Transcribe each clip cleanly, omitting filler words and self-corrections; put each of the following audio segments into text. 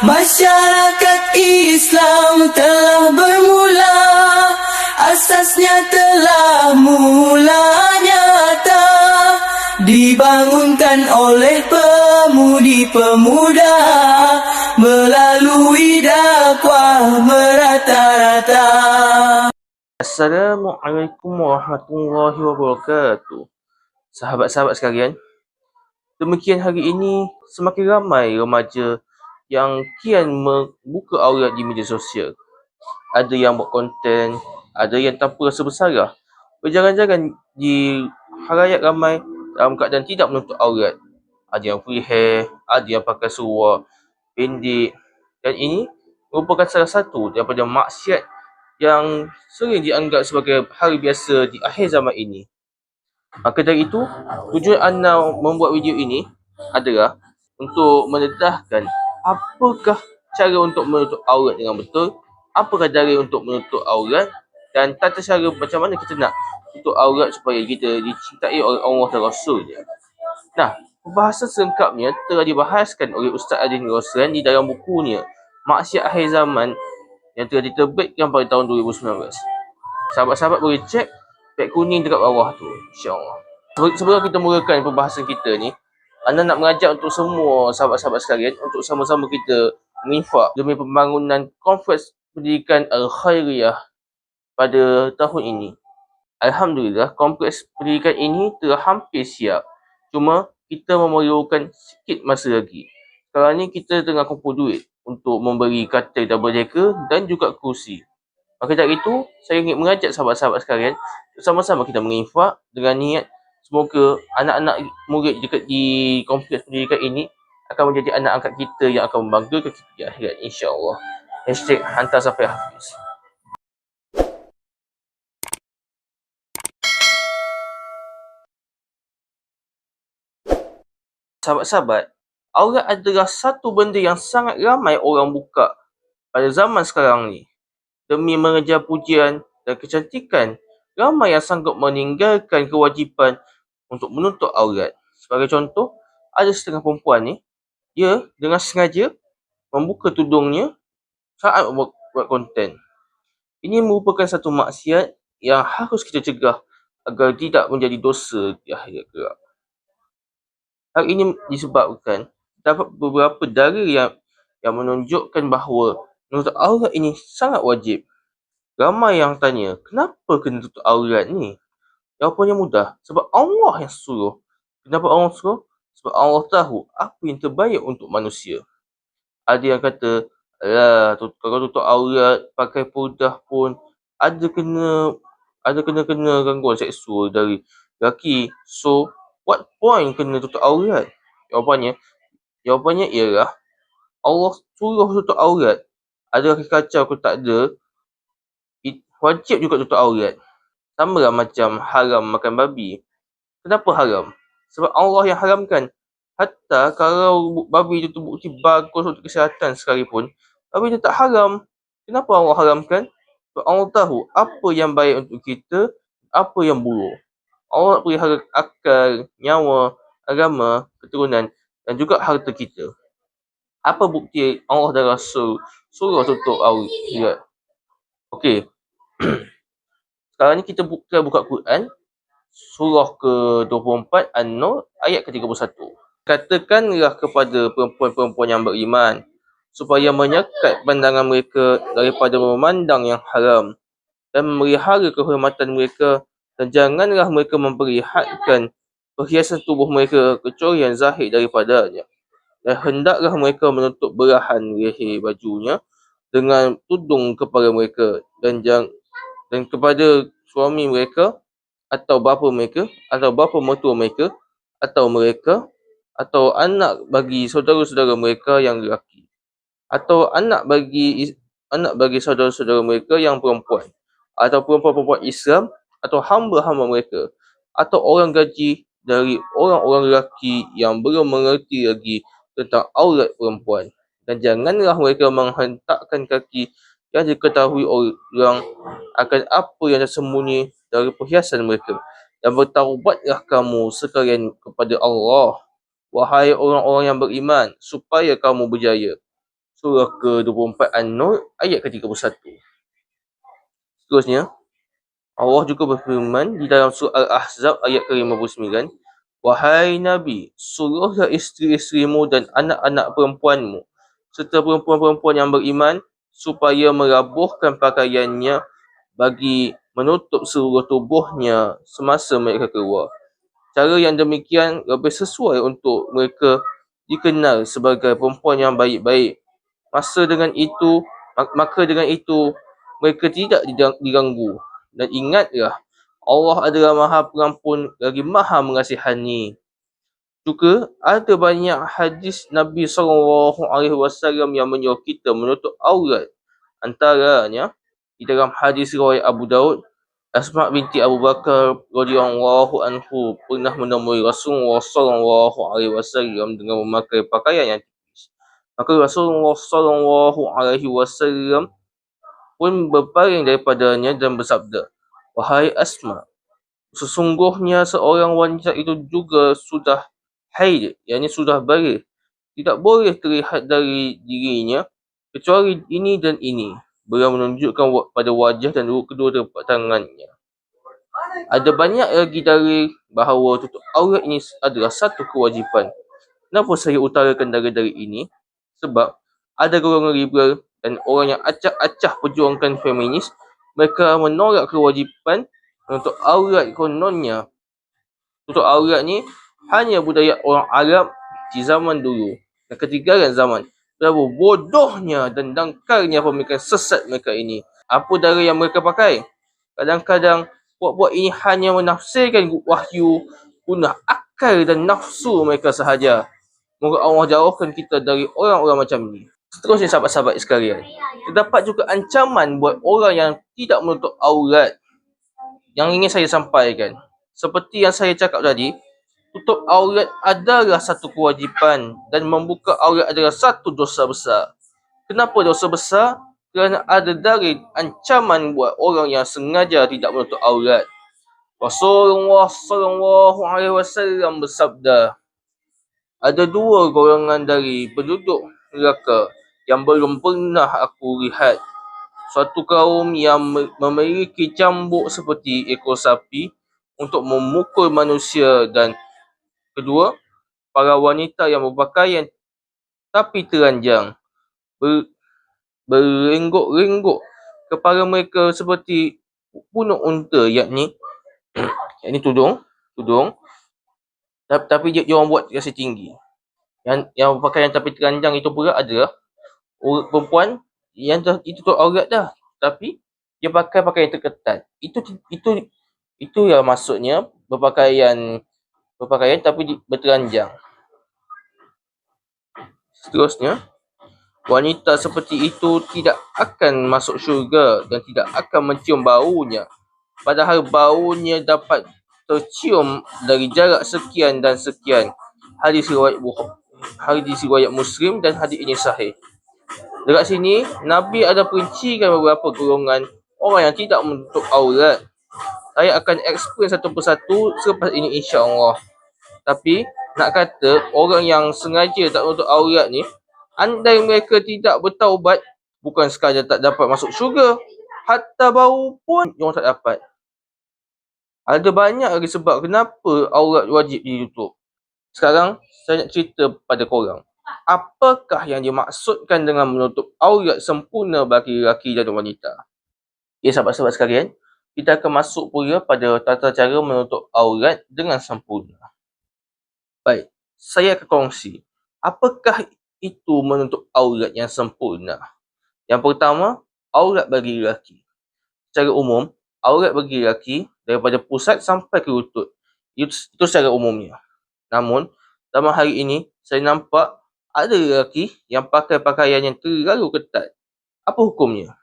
Masyarakat Islam telah bermula, asasnya telah mula nyata, dibangunkan oleh pemudi-pemuda melalui dakwah merata-rata. Assalamualaikum warahmatullahi wabarakatuh. Sahabat-sahabat sekalian, demikian hari ini semakin ramai remaja yang kian membuka aurat di media sosial. Ada yang buat konten, ada yang tanpa rasa bersalah berjalan-jalan di halayak ramai dalam keadaan tidak menutup aurat. Ada yang free hair, ada yang pakai seluar pendek, dan ini merupakan salah satu daripada maksiat yang sering dianggap sebagai hal biasa di akhir zaman ini. Maka dari itu, tujuan anda membuat video ini adalah untuk mendedahkan apakah cara untuk menutup aurat dengan betul, apakah cara untuk menutup aurat, dan tata cara macam mana kita nak tutup aurat supaya kita dicintai oleh Allah dan Rasulnya. Nah, pembahasan selengkapnya telah dibahaskan oleh Ustaz Adin Roslan di dalam bukunya Maksiat Akhir Zaman yang telah diterbitkan pada tahun 2019. Sahabat-sahabat boleh cek tag kuning dekat bawah tu, insya-Allah. Sebelum kita mulakan pembahasan kita ni, anda nak mengajak untuk semua sahabat-sahabat sekalian untuk sama-sama kita menginfak demi pembangunan Kompleks Pendidikan Al-Khairiyah pada tahun ini. Alhamdulillah, kompleks pendidikan ini telah hampir siap. Cuma kita memerlukan sikit masa lagi. Sekarang ni kita tengah kumpul duit untuk memberi katil double decker dan juga kursi. Maka dari itu, saya ingin mengajak sahabat-sahabat sekalian sama-sama kita menginfak dengan niat semoga anak-anak murid dekat di kompleks pendidikan ini akan menjadi anak angkat kita yang akan membanggakan kita di akhirat, insya-Allah. #hantar sampai Hafiz. Sahabat-sahabat, aurat adalah satu benda yang sangat ramai orang buka pada zaman sekarang ni. Demi mengejar pujian dan kecantikan, ramai yang sanggup meninggalkan kewajipan untuk menutup aurat. Sebagai contoh, ada setengah perempuan ni, dia dengan sengaja membuka tudungnya saat buat konten. Ini merupakan satu maksiat yang harus kita cegah agar tidak menjadi dosa di akhirat kelak. Hal ini disebabkan terdapat beberapa dalil yang menunjukkan bahawa menutup aurat ini sangat wajib. Ramai yang tanya, kenapa kena tutup aurat ni? Jawapannya mudah, sebab Allah yang suruh. Kenapa Allah suruh? Sebab Allah tahu apa yang terbaik untuk manusia. Ada yang kata, alah, kalau tutup aurat, pakai purdah pun ada kena gangguan seksual dari lelaki. So, what point kena tutup aurat? Jawapannya ialah Allah suruh tutup aurat. Adakah kacau ke tak ada, wajib juga tutup aurat. Sama lah macam haram makan babi. Kenapa haram? Sebab Allah yang haramkan. Hatta kalau babi itu terbukti bagus untuk kesihatan sekalipun, babi itu tak haram. Kenapa Allah haramkan? Sebab Allah tahu apa yang baik untuk kita, apa yang buruk. Allah nak pelihara akal, nyawa, agama, keturunan dan juga harta kita. Apa bukti Allah dan Rasul suruh tutup aurat? Okey. Sekarang ni kita buka Quran, surah ke-24 An-Nur ayat ke-31. Katakanlah kepada perempuan-perempuan yang beriman supaya menyekat pandangan mereka daripada memandang yang haram dan memelihara kehormatan mereka, dan janganlah mereka memperlihatkan perhiasan tubuh mereka kecuali yang zahir daripadanya, dan hendaklah mereka menutup belahan leher bajunya dengan tudung kepala mereka, dan kepada suami mereka atau bapa mereka atau bapa mertua mereka atau mereka atau anak bagi saudara-saudara mereka yang lelaki atau anak bagi saudara-saudara mereka yang perempuan atau perempuan-perempuan Islam atau hamba-hamba mereka atau orang gaji dari orang-orang lelaki yang belum mengerti lagi tentang aurat perempuan, dan janganlah mereka menghentakkan kaki yang diketahui orang akan apa yang tersembunyi dari perhiasan mereka, dan bertaubatlah kamu sekalian kepada Allah, wahai orang-orang yang beriman, supaya kamu berjaya. surah ke-24 An-Nur ayat ke-31. Seterusnya, Allah juga berfirman di dalam surah Al-Ahzab ayat ke-59, wahai Nabi, suruhlah isteri-isterimu dan anak-anak perempuanmu serta perempuan-perempuan yang beriman supaya merabuhkan pakaiannya bagi menutup seluruh tubuhnya semasa mereka keluar. Cara yang demikian lebih sesuai untuk mereka dikenal sebagai perempuan yang baik-baik. Maka dengan itu mereka tidak diganggu. Dan ingatlah, Allah adalah Maha Pengampun lagi Maha Mengasihani. Juga ada banyak hadis Nabi SAW yang menyuruh kita menutup aurat. Antaranya di dalam hadis riwayat Abu Daud, Asma binti Abu Bakar radhiyallahu anhu pernah menemui Rasulullah SAW dengan memakai pakaian yang tipis. Maka Rasulullah SAW pun berpaling daripadanya dan bersabda, wahai Asma, sesungguhnya seorang wanita itu juga sudah haid, yakni sudah balik. Tidak boleh terlihat dari dirinya kecuali ini dan ini. Beliau menunjukkan pada wajah dan kedua telapak tangannya. Ada banyak lagi dalil bahawa tutup aurat ini adalah satu kewajipan. Kenapa saya utarakan dari ini? Sebab ada golongan liberal dan orang yang acak-acak perjuangkan feminis, mereka menolak kewajipan untuk aurat. Kononnya tutup aurat ni hanya budaya orang Arab di zaman dulu dan ketinggalan zaman. Betapa bodohnya dan dangkalnya pemikiran sesat mereka ini. Apa dalil yang mereka pakai? Kadang-kadang buat-buat ini hanya menafsirkan wahyu, guna akal dan nafsu mereka sahaja. Moga Allah jauhkan kita dari orang-orang macam ni. Seterusnya sahabat-sahabat sekalian, terdapat juga ancaman buat orang yang tidak menutup aurat yang ingin saya sampaikan. Seperti yang saya cakap tadi, tutup aurat adalah satu kewajipan dan membuka aurat adalah satu dosa besar. Kenapa dosa besar? Kerana ada dalil ancaman buat orang yang sengaja tidak menutup aurat. Rasulullah SAW bersabda, ada dua golongan dari penduduk neraka yang belum pernah aku lihat. Suatu kaum yang memiliki cambuk seperti ekor sapi untuk memukul manusia, dan kedua, para wanita yang berpakaian tapi telanjang, berlenggok-lenggok kepala mereka seperti punuk unta, yakni tudung, tapi dia orang buat rasa tinggi. Yang berpakaian tapi telanjang itu pula adalah perempuan yang itu tu aurat dah, tapi dia pakai pakaian terketat. Itu yang maksudnya berpakaian tapi bertelanjang. Seterusnya, wanita seperti itu tidak akan masuk syurga dan tidak akan mencium baunya, padahal baunya dapat tercium dari jarak sekian dan sekian. Hadis riwayat Muslim dan hadis ini sahih. Dekat sini, Nabi ada perincikan beberapa golongan orang yang tidak menutup aurat. Saya akan explain satu persatu selepas ini insya-Allah. Tapi nak kata orang yang sengaja tak menutup aurat ni, andai mereka tidak bertaubat, bukan sekadar tak dapat masuk syurga, hatta bau pun orang tak dapat. Ada banyak lagi sebab kenapa aurat wajib ditutup. Sekarang saya nak cerita pada korang, apakah yang dimaksudkan dengan menutup aurat sempurna bagi lelaki dan wanita? Ya sahabat-sahabat sekalian, kita akan masuk pula pada tata cara menutup aurat dengan sempurna. Baik, saya akan kongsi apakah itu menutup aurat yang sempurna. Yang pertama, aurat bagi lelaki. Secara umum, aurat bagi lelaki daripada pusat sampai ke lutut. Itu secara umumnya. Namun, dalam hari ini, saya nampak ada lelaki yang pakai pakaian yang terlalu ketat. Apa hukumnya?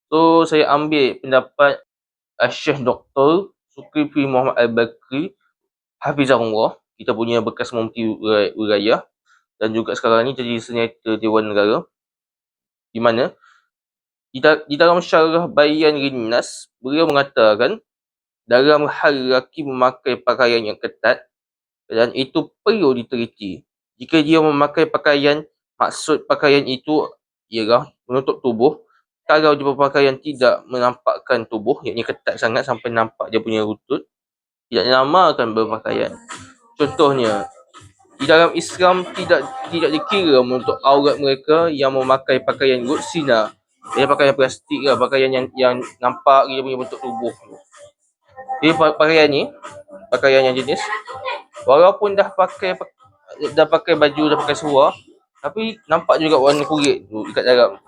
So, saya ambil pendapat Syekh Dr. Zulkifli Muhammad Al-Bakri Hafizahullah, kita punya bekas Mufti Wilayah dan juga sekarang ni jadi Senator Dewan Negara, di mana di dalam syarah Bayan Linnas, beliau mengatakan dalam hal lelaki memakai pakaian yang ketat, dan itu perlu diteliti. Jika dia memakai pakaian, maksud pakaian itu ialah menutup tubuh. Kalau dia berpakaian tidak menampakkan tubuh, iaitu ketat sangat sampai nampak dia punya lutut, tidak dinamakan berpakaian. Contohnya, di dalam Islam tidak dikira menutup aurat mereka yang memakai pakaian gutsina. Dia pakaian plastik lah, pakaian yang nampak dia punya bentuk tubuh. Jadi pakaian yang jenis, walaupun dah pakai baju, dah pakai seluar, tapi nampak juga warna kulit tu dekat dalam.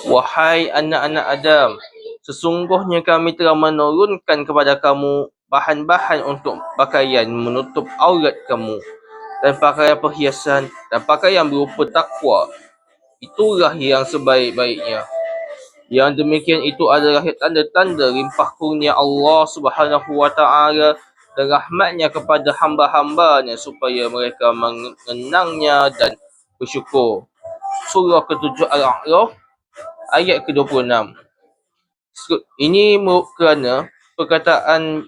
Wahai anak-anak Adam, sesungguhnya kami telah menurunkan kepada kamu bahan-bahan untuk pakaian menutup aurat kamu dan pakaian perhiasan dan pakaian berupa takwa. Itulah yang sebaik-baiknya. Yang demikian itu adalah tanda-tanda limpah kurnia Allah Subhanahu wa taala dan rahmatnya kepada hamba-hambanya supaya mereka mengenangnya dan bersyukur. Surah ke-7 Al-A'raf ayat ke-26. Ini kerana perkataan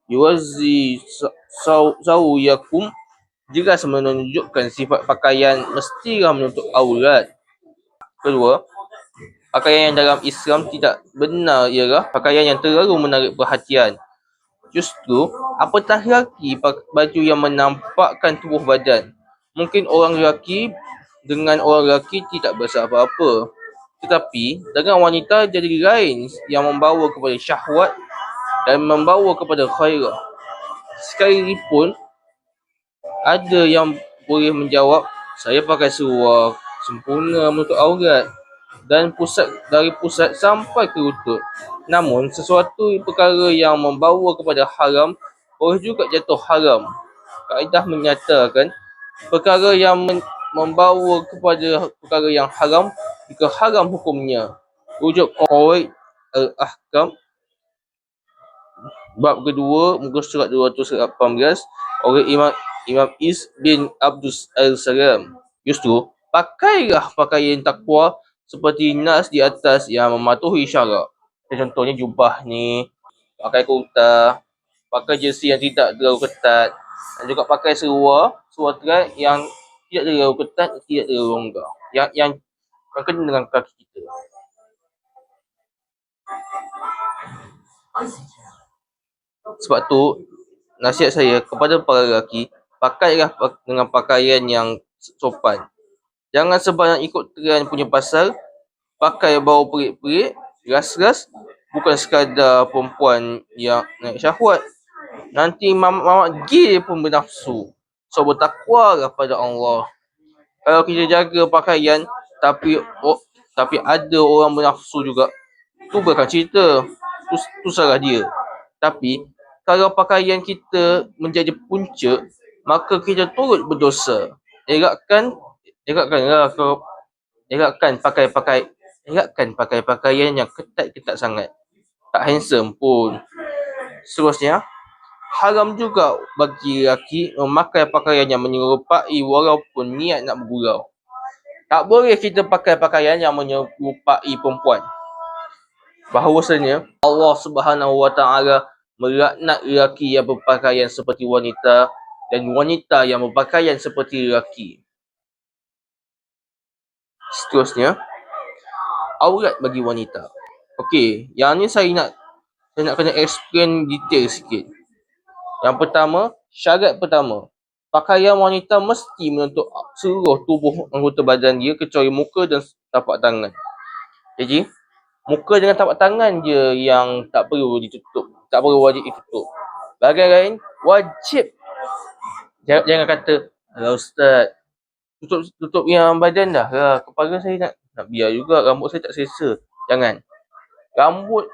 yuwazzi sawiyakum jelas menunjukkan sifat pakaian mestilah menutup aurat. Kedua, pakaian yang dalam Islam tidak benar ialah pakaian yang terlalu menarik perhatian. Justru, apatah lelaki baju yang menampakkan tubuh badan. Mungkin orang lelaki dengan orang lelaki tidak besar apa-apa. Tetapi, dengan wanita jadi lain yang membawa kepada syahwat dan membawa kepada khairah. Sekalipun, ada yang boleh menjawab, saya pakai seluar sempurna menutup aurat dan dari pusat sampai ke lutut. Namun, sesuatu perkara yang membawa kepada haram boleh juga jatuh haram. Kaedah menyatakan perkara yang membawa kepada perkara yang haram jika haram hukumnya. Rujuk Qawaid Al-Ahkam bab kedua muka surat 218 oleh Imam Is bin Abdus Al-Salam. Justru, pakailah pakaian takwa seperti nas di atas yang mematuhi syarak. Contohnya jubah ni, pakai kurta, pakai jersey yang tidak terlalu ketat, dan juga pakai seluar track yang tidak terlalu ketat, tidak terlalu longgar, yang kena dengan kaki kita. Sebab tu, nasihat saya kepada para lelaki, pakailah dengan pakaian yang sopan. Jangan sebanyak ikut trend punya pasal, pakai bau perit-perit, ras-ras, bukan sekadar perempuan yang naik syahwat. Nanti mamak gay pun bernafsu. So, bertakwalah pada Allah. Kalau kita jaga pakaian, tapi ada orang bernafsu juga, tu bukan cerita. Tu salah dia. Tapi, kalau pakaian kita menjadi punca, maka kita turut berdosa. Elakkanlah pakai pakaian yang ketat-ketat sangat. Tak handsome pun. Seterusnya, haram juga bagi lelaki memakai pakaian yang menyerupai walaupun niat nak bergurau. Tak boleh kita pakai pakaian yang menyerupai perempuan. Bahawasanya Allah Subhanahu wa taala melaknat lelaki yang berpakaian seperti wanita dan wanita yang berpakaian seperti lelaki. Seterusnya, aurat bagi wanita. Okey, yang ni saya nak kena explain detail sikit. Yang pertama, syarat pertama, pakaian wanita mesti menutup seluruh tubuh anggota badan dia kecuali muka dan tapak tangan. Jadi, muka dengan tapak tangan je yang tak perlu ditutup, tak perlu wajib ditutup. Bahagian lain wajib. Jangan kata, "Alah Ustaz, tutup yang badan dah lah. Kepala saya nak biar juga, rambut saya tak selesa." Jangan. Rambut,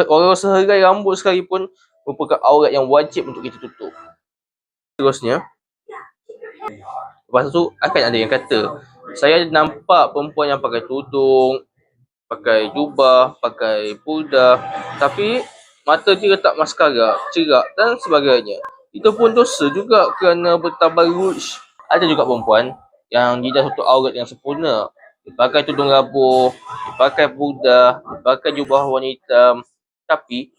orang sehelai rambut sekalipun merupakan aurat yang wajib untuk kita tutup. Seterusnya, lepas tu akan ada yang kata, saya nampak perempuan yang pakai tudung, pakai jubah, pakai purdah, tapi mata dia letak maskara, cerak dan sebagainya. Itu pun dosa juga kerana bertabarruj. Ada juga perempuan yang dia dah tutup aurat yang sempurna. Dia pakai tudung rabuh, dia pakai purdah, dia pakai jubah warna hitam, tapi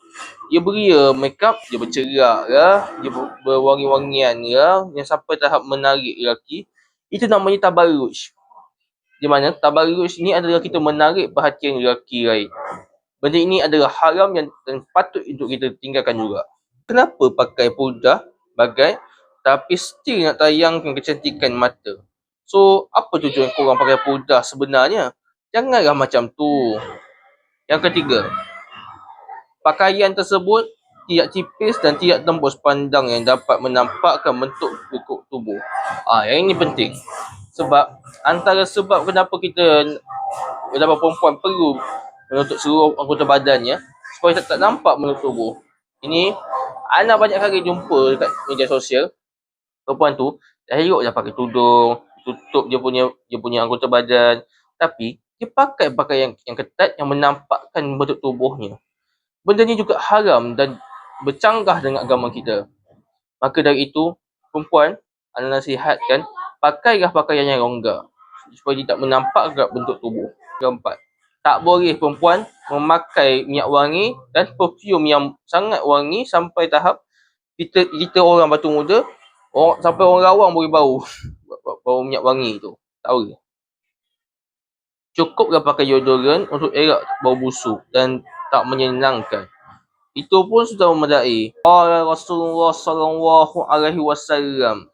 dia beria make up, dia bercerak lah, dia berwangi-wangian lah, yang sampai tahap menarik lelaki. Itu namanya tabarruj. Di mana tabarruj ni adalah kita menarik perhatian lelaki lain. Benda ini adalah haram yang dan patut untuk kita tinggalkan juga. Kenapa pakai purdah bagai tapi still nak tayangkan kecantikan mata? So, apa tujuan korang pakai purdah sebenarnya? Janganlah macam tu. Yang ketiga, pakaian tersebut tidak tipis dan tidak tembus pandang yang dapat menampakkan bentuk kukuk tubuh. Yang ini penting. Sebab antara sebab kenapa perempuan perlu menutup seluruh anggota badannya supaya tak nampak bentuk tubuh. Ini Ana banyak kali jumpa dekat media sosial, perempuan tu dah elok dah pakai tudung, tutup dia punya anggota badan, tapi dia pakai pakaian yang ketat yang menampakkan bentuk tubuhnya. Benda ni juga haram dan bercanggah dengan agama kita. Maka dari itu, perempuan, Ana nasihatkan, pakailah pakaian yang longgar supaya tidak menampakkan bentuk tubuh. Keempat, tak boleh perempuan memakai minyak wangi dan perfume yang sangat wangi sampai tahap kita orang batu muda, sampai orang rawang boleh bau minyak wangi tu. Tak boleh. Cukuplah pakai deodoran untuk elak bau busuk dan tak menyenangkan. Itu pun sudah memadai. Rasulullah sallallahu alaihi wasallam,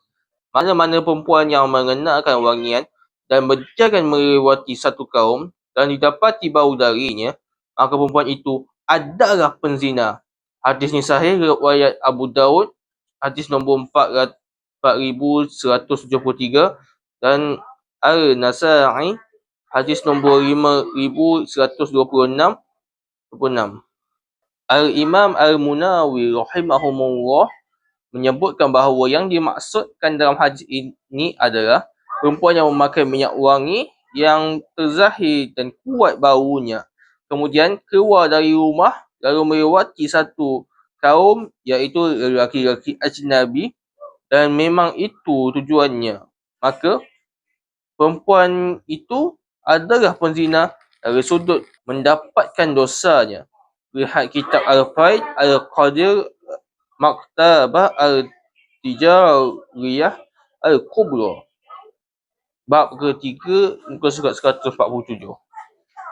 mana-mana perempuan yang mengenakan wangian dan berjalan melewati satu kaum dan didapati bau darinya, maka perempuan itu adalah penzina. Hadis ni sahih riwayat Abu Daud, hadis nombor 4173, dan Al-Nasa'i hadis nombor 5126. Al-Imam Al-Munawi rahimahumullah menyebutkan bahawa yang dimaksudkan dalam hadis ini adalah perempuan yang memakai minyak wangi yang terzahir dan kuat baunya, kemudian keluar dari rumah lalu melewati satu kaum iaitu lelaki-lelaki ajnabi dan memang itu tujuannya, maka perempuan itu adalah penzina dari sudut mendapatkan dosanya. Lihat kitab Al-Faid Al-Qadir Maktabah Al-Tijariyah Al-Kubra, bab ketiga, muka surat 147.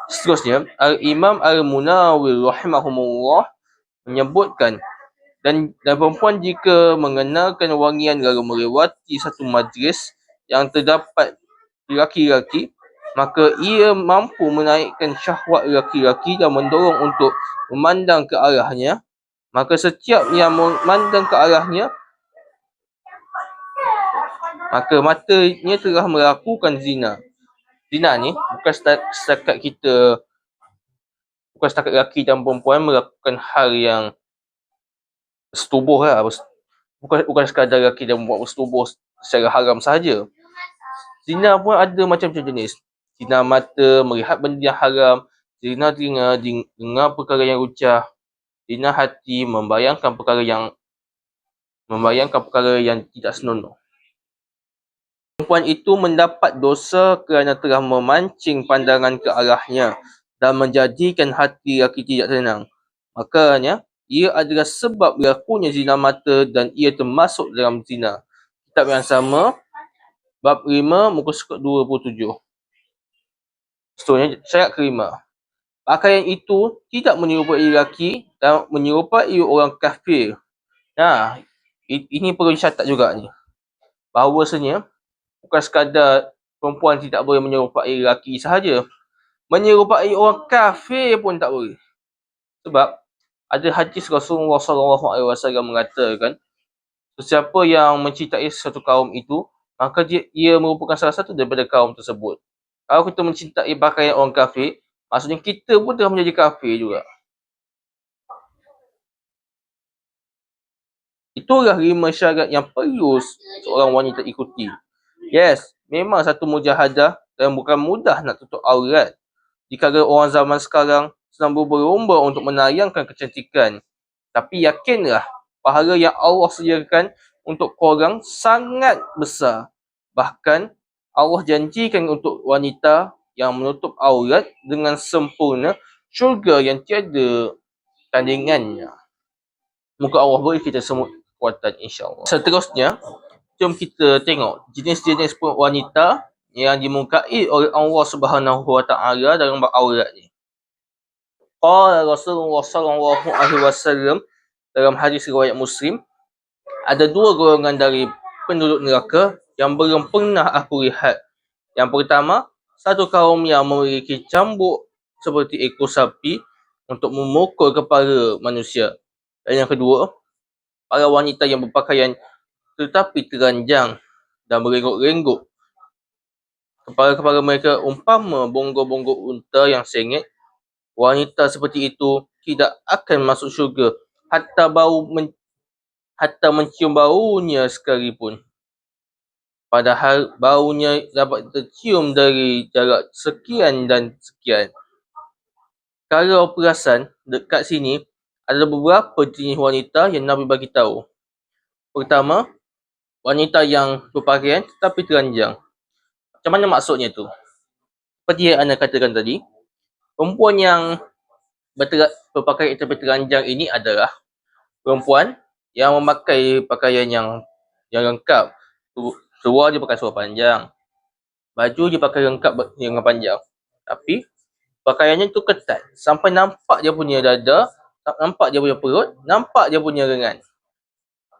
Seterusnya, Al-Imam Al-Munawi rahimahumullah menyebutkan, dan perempuan jika mengenalkan wangian lalu melewati satu majlis yang terdapat lelaki-lelaki, maka ia mampu menaikkan syahwat lelaki-lelaki dan mendorong untuk memandang ke arahnya. Maka setiap yang memandang ke arahnya, maka matanya telah melakukan zina. Zina ni bukan setakat lelaki dan perempuan melakukan hal yang bersetubuh lah. Bukan sekadar lelaki dan perempuan bersetubuh secara haram sahaja. Zina pun ada macam-macam jenis. Zina mata, melihat benda yang haram. Zina telinga, dengar perkara yang lucah. Zina hati, membayangkan perkara yang tidak senonoh. Perempuan itu mendapat dosa kerana telah memancing pandangan ke arahnya dan menjadikan hati lelaki tidak tenang. Makanya, ia adalah sebab berlakunya zina mata dan ia termasuk dalam zina. Kitab yang sama, bab 5, muka surat 27. Seterusnya, syarat kelima. Pakaian itu tidak menyerupai lelaki dan menyerupai orang kafir. Nah, ini perlu dicatat juga ni. Bahawasanya, bukan sekadar perempuan tidak boleh menyerupai lelaki sahaja. Menyerupai orang kafir pun tak boleh. Sebab ada hadis Rasulullah SAW mengatakan, sesiapa yang mencintai satu kaum itu, maka ia merupakan salah satu daripada kaum tersebut. Kalau kita mencintai pakaian orang kafir, maksudnya kita pun telah menjadi kafir juga. Itulah 5 syarat yang perlu seorang wanita ikuti. Yes, memang satu mujahadah dan bukan mudah nak tutup aurat. Jika orang zaman sekarang sedang berlomba untuk menayangkan kecantikan. Tapi yakinlah, pahala yang Allah sediakan untuk korang sangat besar. Bahkan, Allah janjikan untuk wanita yang menutup aurat dengan sempurna syurga yang tiada tandingannya. Moga Allah beri kita semua kekuatan, insyaAllah. Seterusnya, jom kita tengok jenis-jenis wanita yang dimukai oleh Allah Subhanahu Wa Taala dalam bab aurat ni. Qala Rasulullah sallallahu alaihi wasallam dalam hadis riwayat Muslim, ada dua golongan dari penduduk neraka yang belum pernah aku lihat. Yang pertama, satu kaum yang memiliki cambuk seperti ekor sapi untuk memukul kepala manusia. Dan yang kedua, para wanita yang berpakaian tetapi teranjang dan merengguk-rengguk. Kepala-kepala mereka umpama bonggol-bonggol unta yang sengit. Wanita seperti itu tidak akan masuk syurga hatta mencium baunya sekalipun. Padahal baunya dapat tercium dari jarak sekian dan sekian. Kalau perasan, dekat sini ada beberapa jenis wanita yang Nabi bagi tahu. Pertama, wanita yang berpakaian tetapi teranjang. Macam mana maksudnya tu? Seperti yang anda katakan tadi, perempuan yang berpakaian tetapi teranjang ini adalah perempuan yang memakai pakaian yang lengkap. Seluar dia pakai seluar panjang, baju dia pakai lengkap yang panjang, tapi pakaiannya tu ketat sampai nampak dia punya dada, nampak dia punya perut, nampak dia punya lengan.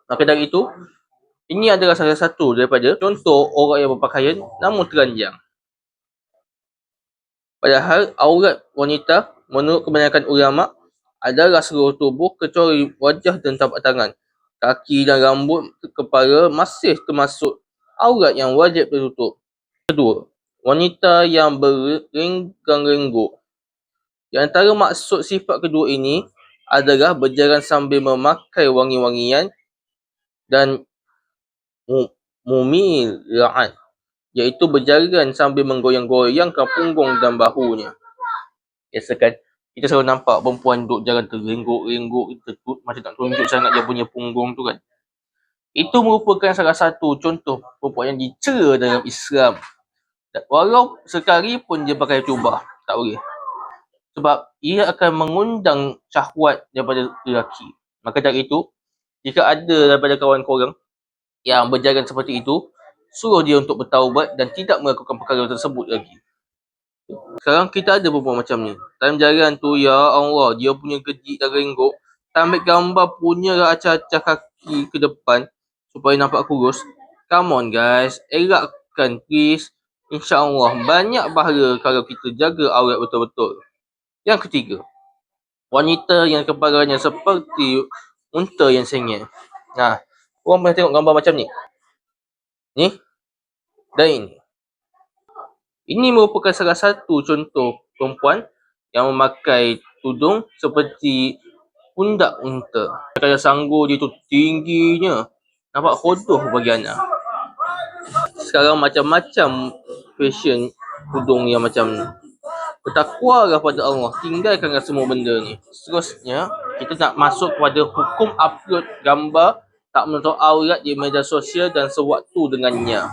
Maka dari itu, ini adalah salah satu daripada contoh orang yang berpakaian namun teranjang. Padahal aurat wanita menurut kebanyakan ulama adalah seluruh tubuh kecuali wajah dan tapak tangan. Kaki dan rambut kepala masih termasuk aurat yang wajib tertutup. Kedua, wanita yang berenggang-rengguk. Di antara maksud sifat kedua ini adalah berjalan sambil memakai wangi-wangian dan mumilaan, iaitu berjalan sambil menggoyang-goyangkan punggung dan bahunya. Biasakan kita selalu nampak perempuan duduk jalan terrengguk-rengguk, macam tak tunjuk sangat dia punya punggung tu kan. Itu merupakan salah satu contoh perempuan yang dicela dalam Islam. Walau sekali pun dia pakai jubah, tak boleh. Sebab ia akan mengundang syahwat daripada lelaki. Maka dari itu, jika ada daripada kawan korang yang berjalan seperti itu, suruh dia untuk bertaubat dan tidak melakukan perkara tersebut lagi. Sekarang kita ada perempuan macam ni. Time jalan tu, ya Allah, dia punya gejik dan rengguk. Ambil gambar punya acah-acah kaki ke depan supaya nampak kurus. Come on guys, elakkan please. InsyaAllah banyak pahala kalau kita jaga aurat betul-betul. Yang ketiga, wanita yang kepalanya seperti unta yang sengit. Nah, korang pernah tengok gambar macam ni? Ni dan ini. Ini merupakan salah satu contoh perempuan yang memakai tudung seperti pundak unta. Kalau sanggul dia tu tingginya, nampak hodoh bagi anak. Sekarang macam-macam fashion tudung yang macam ni. Bertakwalah pada Allah, tinggalkanlah semua benda ni. Seterusnya, kita nak masuk kepada hukum upload gambar tak menutup aurat di media sosial dan sewaktu dengannya.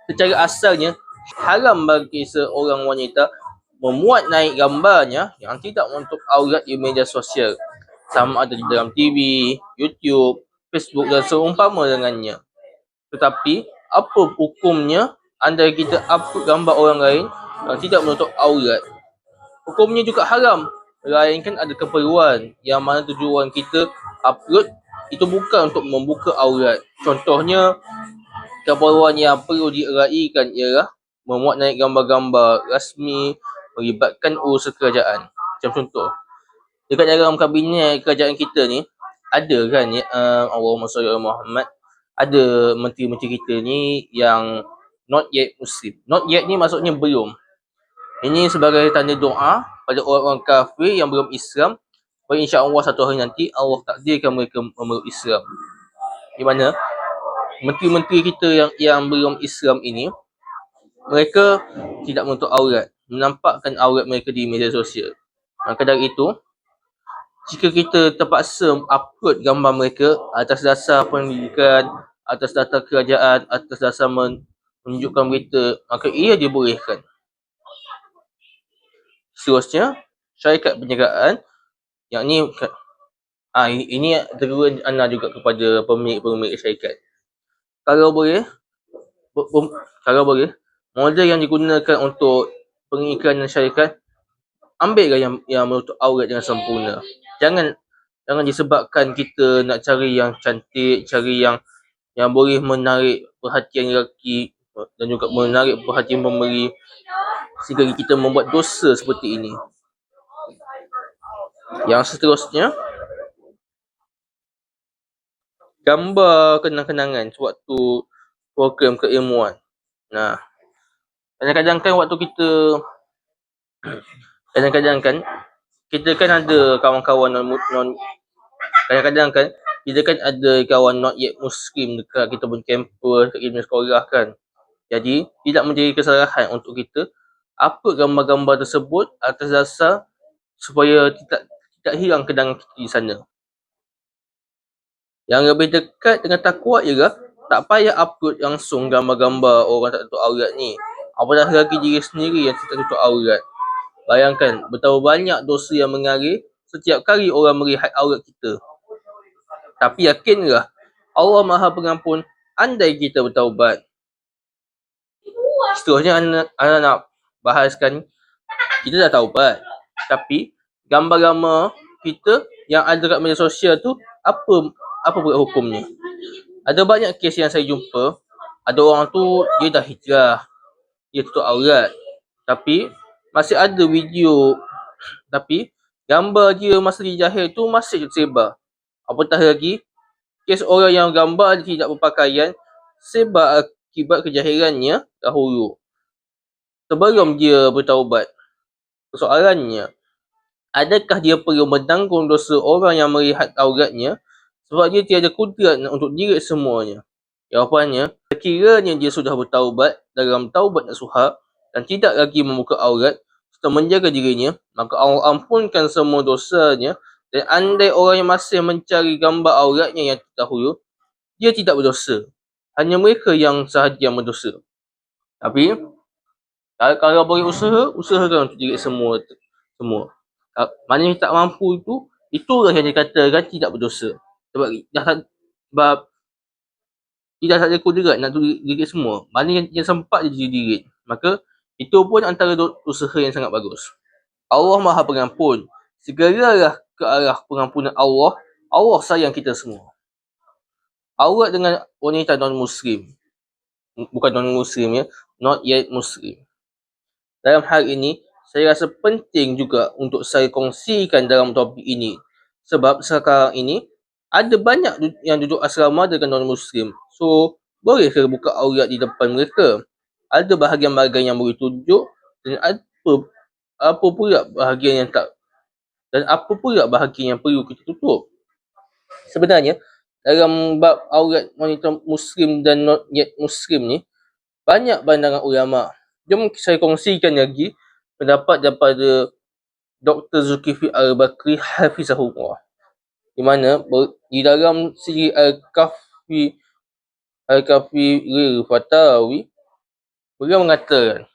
Secara asalnya, haram bagi seorang wanita memuat naik gambarnya yang tidak menutup aurat di media sosial. Sama ada di dalam TV, YouTube, Facebook dan seumpama dengannya. Tetapi, apa hukumnya andai kita upload gambar orang lain yang tidak menutup aurat? Hukumnya juga haram, melainkan ada keperluan yang mana tujuan kita upload itu bukan untuk membuka aurat. Contohnya, keperluan yang perlu diraihkan ialah memuat naik gambar-gambar rasmi melibatkan urusan kerajaan. Macam contoh, dekat dalam kabinet kerajaan kita ni, ada kan Allahumma salli ala Muhammad, ada menteri-menteri kita ni yang not yet Muslim. Not yet ni maksudnya belum. Ini sebagai tanda doa pada orang-orang kafir yang belum Islam, supaya insya-Allah satu hari nanti Allah takdirkan mereka memeluk Islam. Di mana menteri-menteri kita yang belum Islam ini, mereka tidak menutup aurat, menampakkan aurat mereka di media sosial. Maka dari itu, jika kita terpaksa upload gambar mereka atas dasar pendidikan, atas dasar kerajaan, atas dasar menunjukkan berita, maka ia dibolehkan. Seterusnya, syarikat penjagaan, yang ini teguran anda juga kepada pemilik-pemilik syarikat. Kalau boleh, model yang digunakan untuk pengiklanan syarikat, ambillah yang menutup aurat dengan sempurna. Jangan disebabkan kita nak cari yang cantik, cari yang boleh menarik perhatian lelaki dan juga menarik perhatian pembeli, sehingga kita membuat dosa seperti ini. Yang seterusnya, gambar kenang-kenangan sewaktu program keilmuan. Nah, kadang-kadang kan kita kan ada kawan-kawan kadang-kadang kan kita kan ada kawan not yet Muslim dekat kita pun kampus, kat kita sekolah kan. Jadi, tidak menjadi kesalahan untuk kita upload gambar-gambar tersebut atas dasar supaya tidak hilang kenangan kita di sana. Yang lebih dekat dengan takwa ialah tak payah upload langsung gambar-gambar orang tak tutup aurat ni. Apatah lagi diri sendiri yang tak tutup aurat. Bayangkan betapa banyak dosa yang mengalir setiap kali orang melihat aurat kita. Tapi yakinlah, Allah Maha Pengampun andai kita bertaubat. Seterusnya anda nak bahaskan, kita dah taubat, tapi gambar-gambar kita yang ada kat media sosial tu, apa pula hukumnya? Ada banyak kes yang saya jumpa, ada orang tu dia dah hijrah, dia tutup aurat, tapi masih ada video, tapi gambar dia masa dia jahil tu masih tersebar. Apatah lagi, kes orang yang gambar dia tidak berpakaian sebar akibat kejahilannya dahulu, sebelum dia bertaubat. Soalannya, adakah dia perlu menanggung dosa orang yang melihat auratnya sebab dia tiada kudrat untuk diri semuanya? Jawapannya, sekiranya dia sudah bertaubat dalam taubat nasuha dan tidak lagi membuka aurat serta menjaga dirinya, maka Allah ampunkan semua dosanya. Dan andai orang yang masih mencari gambar auratnya yang terdahulu, dia tidak berdosa. Hanya mereka yang sahaja yang berdosa. Tapi, kalau boleh usahakan untuk diri semua. Mana yang tak mampu itulah yang dikatakan tidak berdosa. Sebab tidak ada kudrat nak diri semua. Mana yang sempat dia diri. Maka, itu pun antara usaha yang sangat bagus. Allah Maha Pengampun. Segeralah ke arah pengampunan Allah. Allah sayang kita semua. Aurat dengan wanita non-Muslim. Bukan non-Muslim ya. Not yet Muslim. Dalam hal ini, saya rasa penting juga untuk saya kongsikan dalam topik ini. Sebab sekarang ini, ada banyak yang duduk asrama dengan non-Muslim. So, boleh ke buka aurat di depan mereka? Ada bahagian-bahagian yang boleh tunjuk dan apa pula bahagian yang tak, dan apa pula bahagian yang perlu kita tutup. Sebenarnya, dalam bab aurat wanita Muslim dan not yet Muslim ni, banyak pandangan ulama. Jom saya kongsikan lagi pendapat daripada Dr. Zulkifli Al-Bakri Hafizahullah. Di mana di dalam siri Al-Kafi Lil Fatawi, beliau mengatakan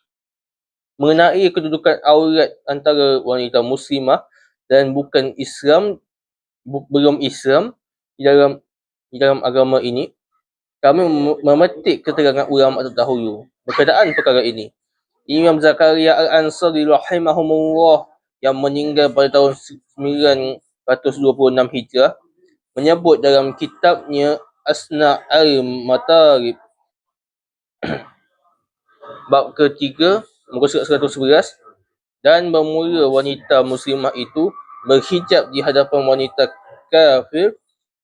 mengenai kedudukan aurat antara wanita muslimah dan bukan Islam, belum Islam di dalam agama ini, kami memetik keterangan ulama terdahulu berkaitan perkara ini. Imam Zakaria Al-Ansari rahimahumullah yang meninggal pada tahun 926 Hijrah menyebut dalam kitabnya Asna al-Matarib bab ketiga muka surat 111, dan bermula wanita muslimah itu berhijab di hadapan wanita kafir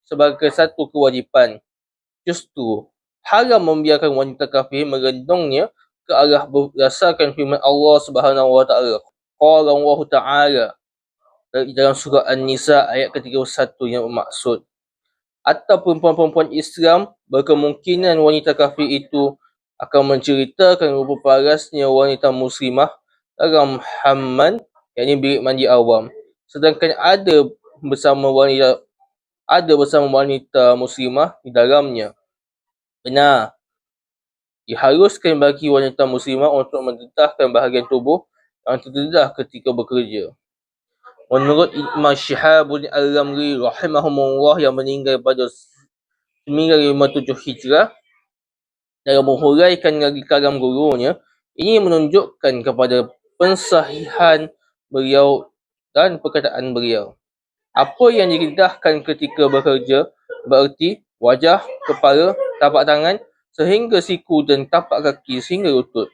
sebagai satu kewajipan. Justru haram membiarkan wanita kafir merenungnya ke arah berdasarkan firman Allah Subhanahu Wa Taala. Qala Allah Taala dalam surah An-Nisa ayat ke-31 yang bermaksud, atau perempuan-perempuan Islam berkemungkinan wanita kafir itu akan menceritakan rupa parasnya wanita muslimah dalam hammam, yakni bilik mandi awam, sedangkan ada bersama wanita muslimah di dalamnya. Benar, diharuskan bagi wanita muslimah untuk mendedahkan bahagian tubuh yang terdedah ketika bekerja. Menurut Imam Syihabuddin Al-Ramli rahimahumullah yang meninggal pada 957 Hijrah, dalam menghuraikan lagi kalam gurunya, ini menunjukkan kepada pensahihan beliau dan perkataan beliau. Apa yang diredahkan ketika bekerja bererti wajah, kepala, tapak tangan sehingga siku dan tapak kaki sehingga lutut.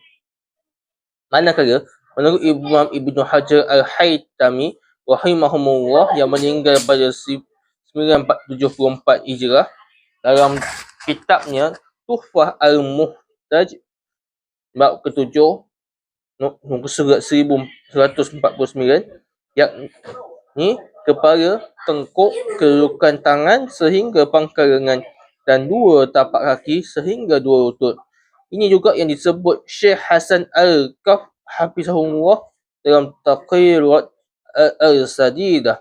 Manakala menurut Imam Ibnu Hajar Al-Haytami rahimahumullah yang meninggal pada 974 Hijrah, dalam kitabnya Tuhfah Al-Muhtaj bab ke-7 muka surat 1149, yakni kepala, tengkuk, kedudukan tangan sehingga pangkal lengan dan dua tapak kaki sehingga dua lutut. Ini juga yang disebut Syekh Hasan Al-Kaf hafizahullah dalam Taqrirat Al-Sadidah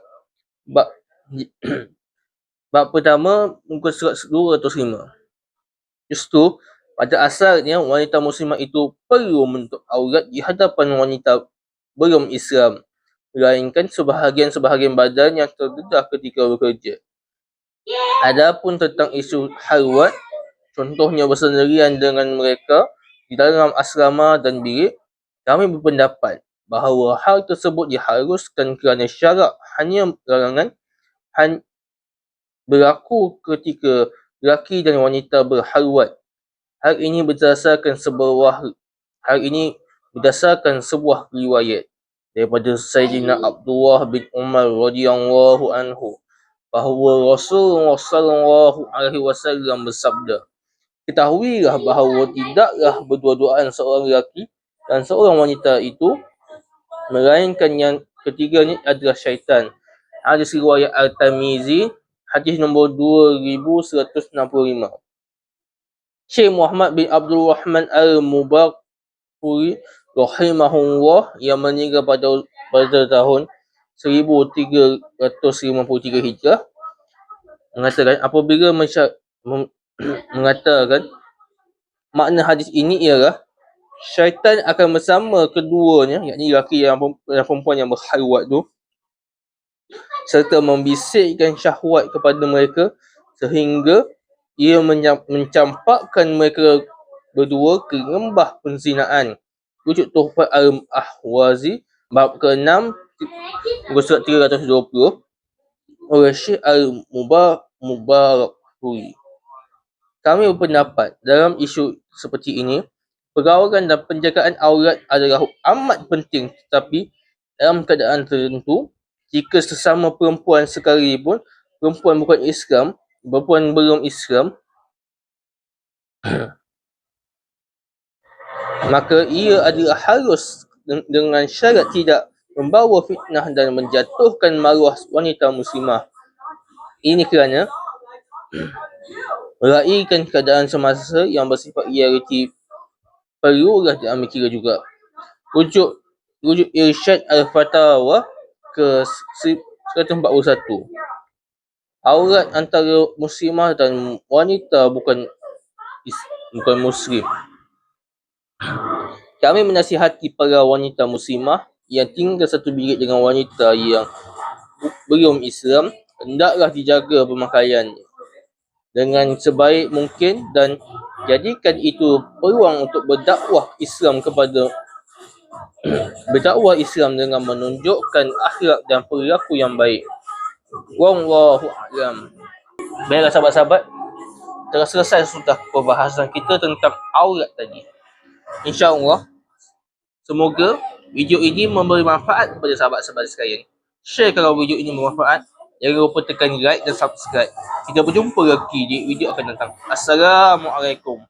bab pertama muka surat 205. Justru pada asalnya wanita muslimah itu perlu menutup aurat di hadapan wanita belum Islam, melainkan sebahagian-sebahagian badan yang terdedah ketika bekerja. Adapun tentang isu halwat, contohnya bersendirian dengan mereka di dalam asrama dan bilik, kami berpendapat bahawa hal tersebut diharuskan kerana syarak hanya larangan berlaku ketika lelaki dan wanita berhalwat. Hal ini berdasarkan sebuah riwayat daripada Sayyidina Abdullah bin Umar radhiyallahu anhu bahawa Rasulullah sallallahu alaihi wasallam bersabda, "Ketahuilah bahawa tidaklah berdua-duaan seorang lelaki dan seorang wanita itu, melainkan yang ketiganya adalah syaitan." Hadis riwayat Al-Tirmizi, hadis nombor 2165. Syekh Muhammad bin Abdul Rahman Al-Mubarakpuri rahimahullah yang meninggal pada tahun 1353 Hijrah mengatakan, mengatakan makna hadis ini ialah syaitan akan bersama keduanya, yakni lelaki dan perempuan yang berhalwat tu, serta membisikkan syahwat kepada mereka sehingga ia mencampakkan mereka berdua ke lembah penzinaan. Rujuk Tuhfah Al-Ahwazi bab ke-6 surat 320 oleh Syekh Al-Mubarakpuri. Kami berpendapat dalam isu seperti ini, pergaulan dan penjagaan aurat adalah amat penting, tetapi dalam keadaan tertentu, jika sesama perempuan sekalipun, perempuan belum Islam, maka ia adalah harus dengan syarat tidak membawa fitnah dan menjatuhkan maruah wanita muslimah. Ini kerana meraihkan keadaan semasa yang bersifat realiti perlulah diambil kira juga. Rujuk Irsyad Al-Fatawa ke 141. Aurat antara muslimah dan wanita bukan muslim. Kami menasihati para wanita muslimah yang tinggal satu bilik dengan wanita yang belum Islam, hendaklah dijaga pemakaiannya dengan sebaik mungkin dan jadikan itu peluang untuk berdakwah Islam dengan menunjukkan akhlak dan perilaku yang baik. Wallahu a'lam. Baiklah sahabat-sahabat, telah selesai sudah perbahasan kita tentang aurat tadi. InsyaAllah, semoga video ini memberi manfaat kepada sahabat-sahabat sekalian. Share kalau video ini bermanfaat. Jangan lupa tekan like dan subscribe. Kita berjumpa lagi di video akan datang. Assalamualaikum.